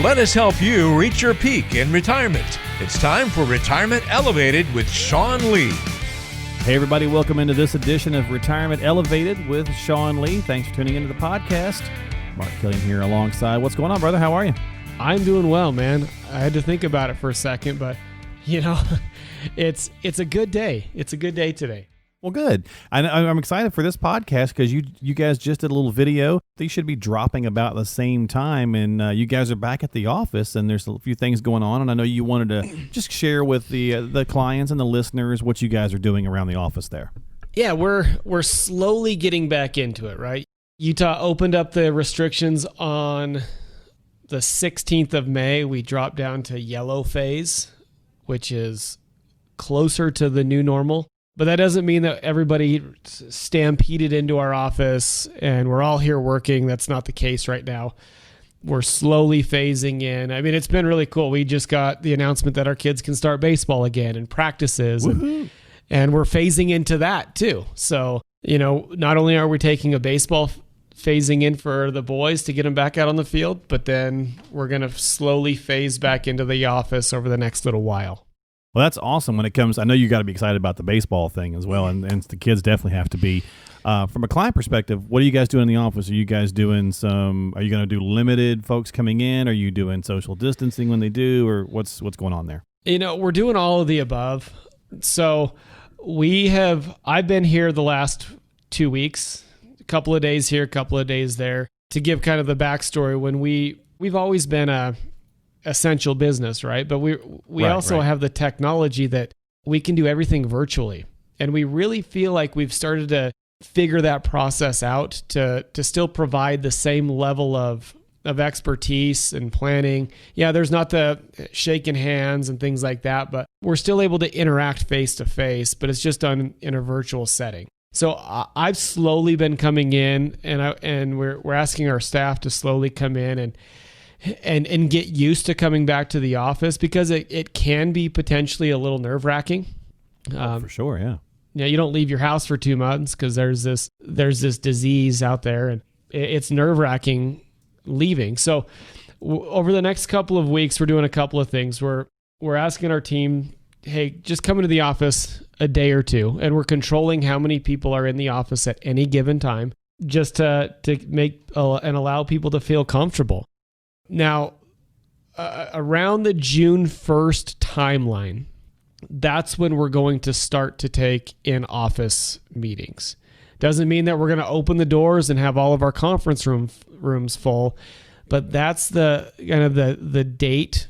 Let us help you reach your peak in retirement. It's time for Retirement Elevated with Sean Lee. Hey everybody, welcome into this edition of Retirement Elevated with Sean Lee. Thanks for tuning into the podcast. Mark Killian here alongside. What's going on, brother? How are you? I'm doing well, man. I had to think about it for a second, but you know, it's a good day. It's a good day today. Well, good. I'm excited for this podcast because you guys just did a little video. These should be dropping about the same time, and you guys are back at the office, and there's a few things going on, and I know you wanted to just share with the clients and the listeners what you guys are doing around the office there. Yeah, we're slowly getting back into it, right? Utah opened up the restrictions on the 16th of May. We dropped down to yellow phase, which is closer to the new normal. But that doesn't mean that everybody stampeded into our office and we're all here working. That's not the case right now. We're slowly phasing in. I mean, it's been really cool. We just got the announcement that our kids can start baseball again and practices. And we're phasing into that too. So, you know, not only are we taking a baseball phasing in for the boys to get them back out on the field, but then we're going to slowly phase back into the office over the next little while. Well, that's awesome when it comes. I know you got to be excited about the baseball thing as well, and the kids definitely have to be. From a client perspective, what are you guys doing in the office? Are you guys doing are you going to do limited folks coming in? Are you doing social distancing when they do, or what's going on there? You know, we're doing all of the above. So I've been here the last 2 weeks, a couple of days here, a couple of days there. To give kind of the backstory, when we've always been a essential business, right? But we also have the technology that we can do everything virtually. And we really feel like we've started to figure that process out to still provide the same level of expertise and planning. Yeah, there's not the shaking hands and things like that, but we're still able to interact face to face, but it's just done in a virtual setting. So I've slowly been coming in and we're asking our staff to slowly come in and get used to coming back to the office, because it can be potentially a little nerve-wracking. For sure, yeah. Yeah, you don't leave your house for 2 months because there's this disease out there, and it's nerve-wracking leaving. So over the next couple of weeks, we're doing a couple of things. We're asking our team, hey, just come into the office a day or two, and we're controlling how many people are in the office at any given time, just to make and allow people to feel comfortable. Now, around the June 1st timeline, that's when we're going to start to take in-office meetings. Doesn't mean that we're going to open the doors and have all of our conference rooms full, but that's the kind of the date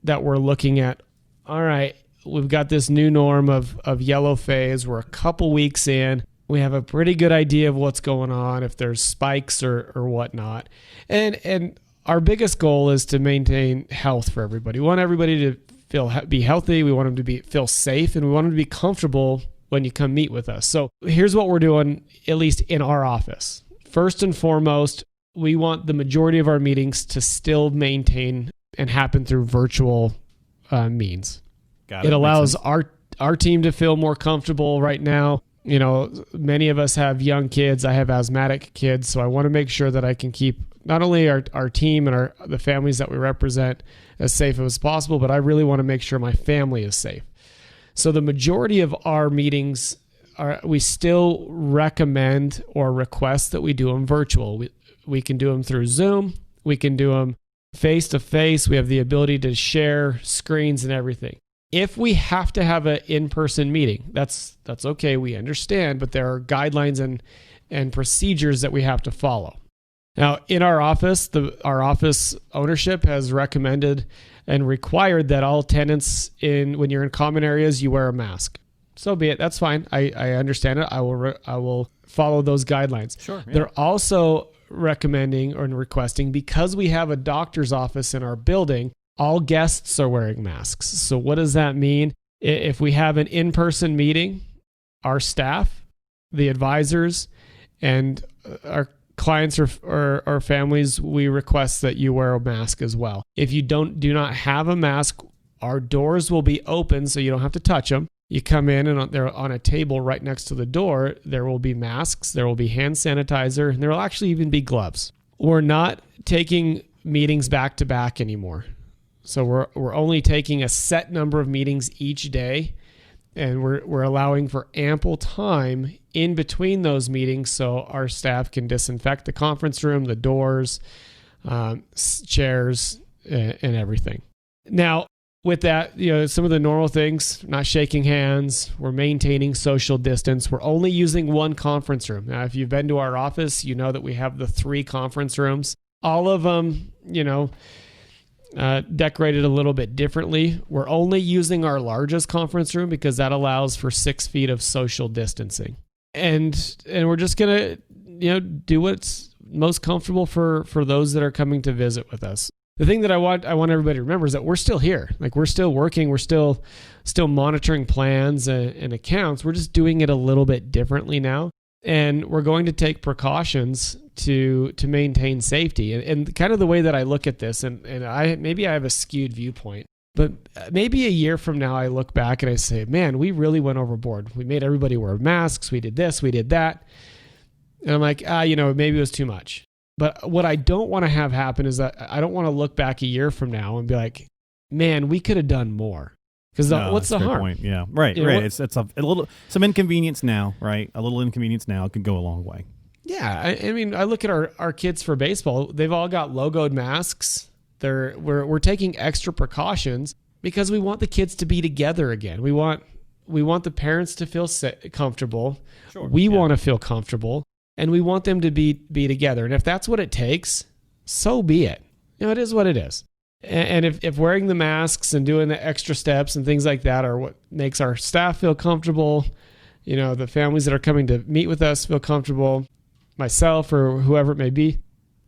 that we're looking at. All right, we've got this new norm of yellow phase. We're a couple weeks in. We have a pretty good idea of what's going on, if there's spikes or whatnot. And our biggest goal is to maintain health for everybody. We want everybody to be healthy. We want them to feel safe, and we want them to be comfortable when you come meet with us. So here's what we're doing, at least in our office. First and foremost, we want the majority of our meetings to still maintain and happen through virtual means. It allows our team to feel more comfortable right now. You know, many of us have young kids. I have asthmatic kids, so I want to make sure that I can keep not only our team and the families that we represent as safe as possible, but I really want to make sure my family is safe. So the majority of our meetings we still recommend or request that we do them virtual. We can do them through Zoom. We can do them face to face. We have the ability to share screens and everything. If we have to have an in-person meeting, that's okay. We understand, but there are guidelines and procedures that we have to follow. Now, in our office, our office ownership has recommended and required that all tenants when you're in common areas, you wear a mask. So be it. That's fine. I understand it. I will follow those guidelines. Sure. Yeah. They're also recommending or requesting, because we have a doctor's office in our building, all guests are wearing masks. So what does that mean? If we have an in-person meeting, our staff, the advisors, and our clients or families, we request that you wear a mask as well. If you do not have a mask, our doors will be open so you don't have to touch them. You come in and they're on a table right next to the door. There will be masks, there will be hand sanitizer, and there will actually even be gloves. We're not taking meetings back to back anymore. So we're only taking a set number of meetings each day, and we're allowing for ample time in between those meetings so our staff can disinfect the conference room, the doors, chairs, and everything. Now, with that, some of the normal things, not shaking hands, we're maintaining social distance. We're only using one conference room. Now, if you've been to our office, you know that we have the 3 conference rooms. All of them, decorated a little bit differently. We're only using our largest conference room because that allows for 6 feet of social distancing. And we're just going to, do what's most comfortable for those that are coming to visit with us. The thing that I want everybody to remember is that we're still here. Like, we're still working. We're still monitoring plans and accounts. We're just doing it a little bit differently now. And we're going to take precautions to maintain safety. And kind of the way that I look at this, and maybe I have a skewed viewpoint, but maybe a year from now I look back and I say, man, we really went overboard. We made everybody wear masks. We did this, we did that. And I'm like, maybe it was too much. But what I don't want to have happen is that I don't want to look back a year from now and be like, man, we could have done more. Because what's the harm? Point. Yeah, right. It's a little, some inconvenience now, right? A little inconvenience now could go a long way. Yeah, I mean, I look at our kids for baseball. They've all got logoed masks. We're taking extra precautions because we want the kids to be together again. We want the parents to feel comfortable. Sure. We want to feel comfortable. And we want them to be together. And if that's what it takes, so be it. It is what it is. And if wearing the masks and doing the extra steps and things like that are what makes our staff feel comfortable, the families that are coming to meet with us feel comfortable, myself or whoever it may be,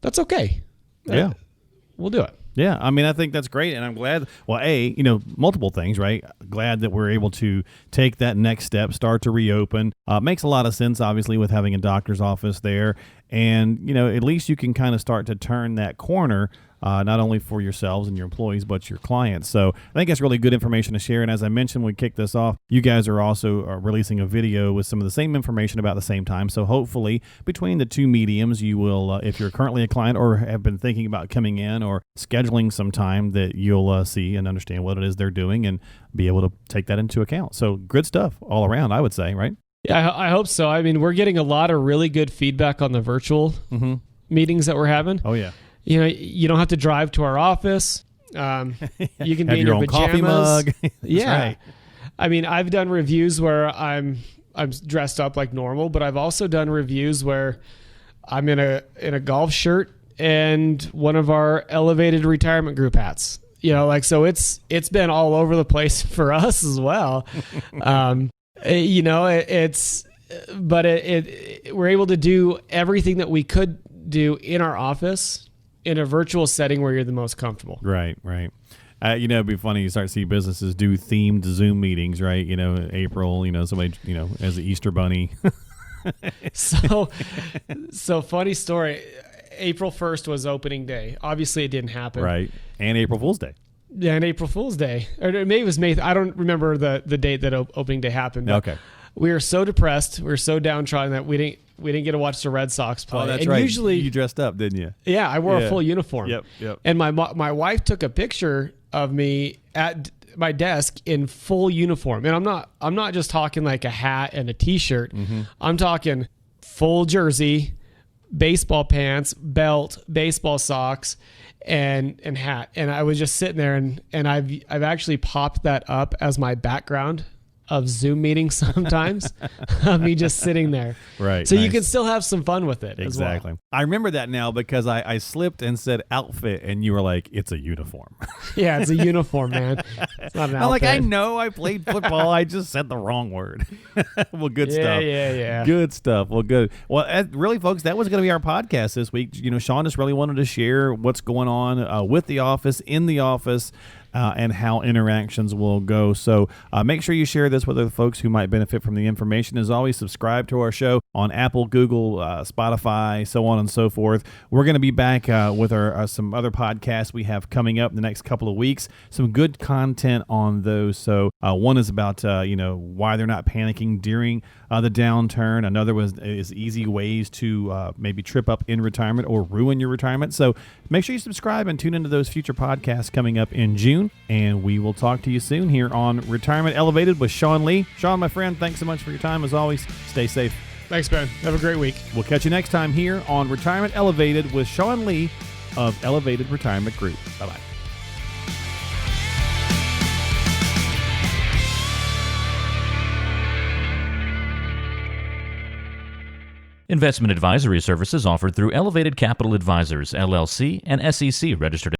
that's okay. Yeah. We'll do it. Yeah, I mean, I think that's great, and I'm glad. Well, multiple things, right? Glad that we're able to take that next step, start to reopen. Makes a lot of sense, obviously, with having a doctor's office there, and at least you can kind of start to turn that corner. Not only for yourselves and your employees, but your clients. So I think that's really good information to share. And as I mentioned, when we kick this off, you guys are also releasing a video with some of the same information about the same time. So hopefully between the two mediums, you will, if you're currently a client or have been thinking about coming in or scheduling some time, that you'll see and understand what it is they're doing and be able to take that into account. So good stuff all around, I would say, right? Yeah, I hope so. I mean, we're getting a lot of really good feedback on the virtual meetings that we're having. Oh, yeah. You don't have to drive to our office. You can be in your your own pajamas. coffee mug. Yeah. Right. I mean, I've done reviews where I'm dressed up like normal, but I've also done reviews where I'm in a golf shirt and one of our elevated retirement group hats. So it's been all over the place for us as well. We're able to do everything that we could do in our office in a virtual setting where you're the most comfortable. Right. It'd be funny. You start to see businesses do themed Zoom meetings, right? April, somebody, as the Easter bunny. So funny story. April 1st was opening day. Obviously it didn't happen. Right. And April Fool's Day. Yeah, and April Fool's Day. Or maybe it was May. I don't remember the date that opening day happened. But okay. We were so depressed. We were so downtrodden that we didn't get to watch the Red Sox play. Oh, that's and right. Usually, you dressed up, didn't you? Yeah, I wore a full uniform. Yep. And my wife took a picture of me at my desk in full uniform. And I'm not just talking like a hat and a t-shirt. Mm-hmm. I'm talking full jersey, baseball pants, belt, baseball socks, and hat. And I was just sitting there and I've actually popped that up as my background of Zoom meetings sometimes, of me just sitting there. Right. So nice. you can still have some fun with it. Exactly. As well. I remember that now because I slipped and said outfit and you were like, it's a uniform. Yeah, it's a uniform, man. It's not an outfit. I'm like, I know I played football. I just said the wrong word. Well, good stuff. Yeah. Good stuff. Well, good. Well, really, folks, that was going to be our podcast this week. Sean just really wanted to share what's going on with the office, in the office, and how interactions will go. So make sure you share this with other folks who might benefit from the information. As always, subscribe to our show on Apple, Google, Spotify, so on and so forth. We're going to be back with our some other podcasts we have coming up in the next couple of weeks. Some good content on those. So one is about why they're not panicking during the downturn. Another is easy ways to maybe trip up in retirement or ruin your retirement. So make sure you subscribe and tune into those future podcasts coming up in June. And we will talk to you soon here on Retirement Elevated with Sean Lee. Sean, my friend, thanks so much for your time. As always, stay safe. Thanks, Ben. Have a great week. We'll catch you next time here on Retirement Elevated with Sean Lee of Elevated Retirement Group. Bye-bye. Investment advisory services offered through Elevated Capital Advisors, LLC, and SEC registered